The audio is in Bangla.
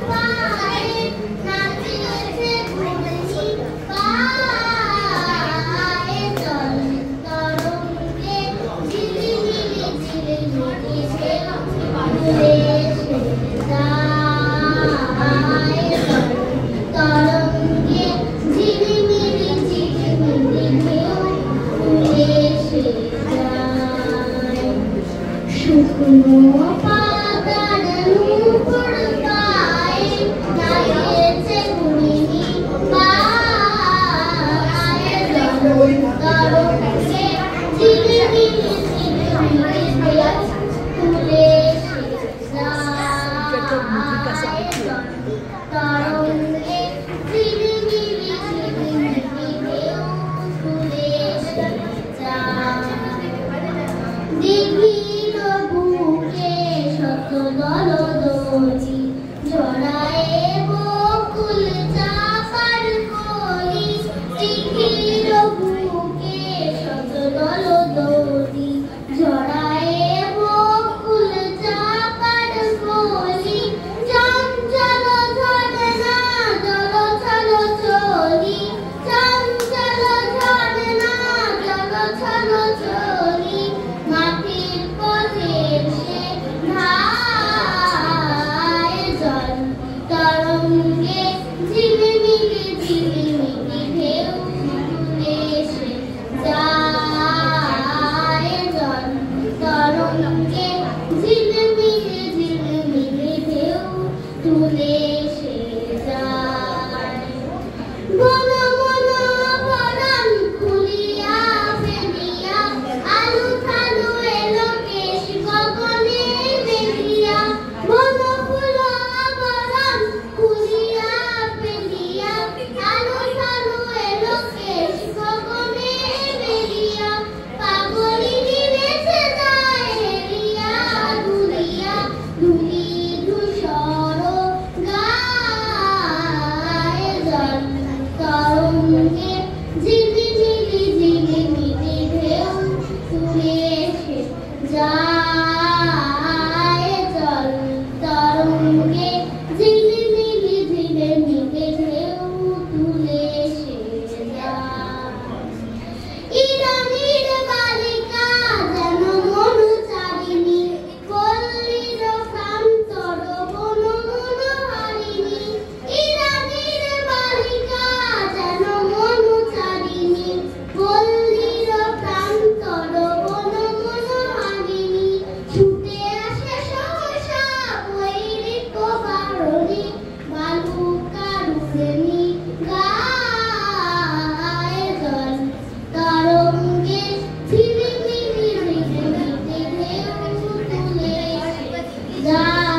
পায়ে নাচিয়েছে ঘুরছি পায়ে চল তরঙ্গে ঝিলিমিলি ঝিলিমিলি ঘুরে এসে যায় তরঙ্গে ঝিলিমিলি ঝিলিমিলি ঢেউ ঘুরে এসে যায় শুকনো পাতার নূপুর গায়ে নাচিয়েছে ঘুরিনি পায়ে তরঙ্গে ঝিলিমিলি ঝিলিমিলি ঢেউ ঘুরে এসে যায় তরঙ্গে ঝিলিমিলি ঝিলিমিলি ঢেউ ঘুরে এসে যায় দিঘির বুকে শত দলদলি জড়ায়ে বকুল চাপার কলি দিঘির বুকে শত দলদলি জড়ায়ে বকুল চাপার কলি চঞ্চল ঝরনা জল ছল চলি চঞ্চল ঝরনা জল ছল চলি মাটির পথে সে ধায় জল তরঙ্গে ঝিলিমিলি ঝিলিমিলি ঢেউ তুলে এসে যায় জল তরঙ্গে ঝিলিমিলি ঝিলিমিলি ঢেউ তুলে এসে যায় বন বন বনান খুলিয়া ফেলিয়া আলু থালু এলো কেশ গগনে মেলিয়া বন ফুল আবরণ খুলিয়া ফেলিয়া আলু থালু এলো কেশ গগনে মেলিয়া পাগলিনী নেচে যায় হেলিয়া দুলিয়া ধুলি ধূসর গায়ে জল তরঙ্গে ঝিলিমিলি ঝিলিমিলি ঢেউ তুলে এসে যায় জল তরঙ্গে ঝিলিমিলি ঝিলিমিলি ঢেউ তুলে এসে যায় ইরানির বালিকা যেন মনুচারিণী পল্লীর প্রান্তর বন মনোহারিণী ইরানির বালিকা যেন মনুচারিণী পল্লীর প্রান্তর বন মনোহারিণী ছুটে আসে সহসা বৈরিক বারণী বালুকার প্রেমী গায়ে জল তরঙ্গে ঝিলিমিলি ঝিলিমিলি ঢেউ তুলে এসে যায়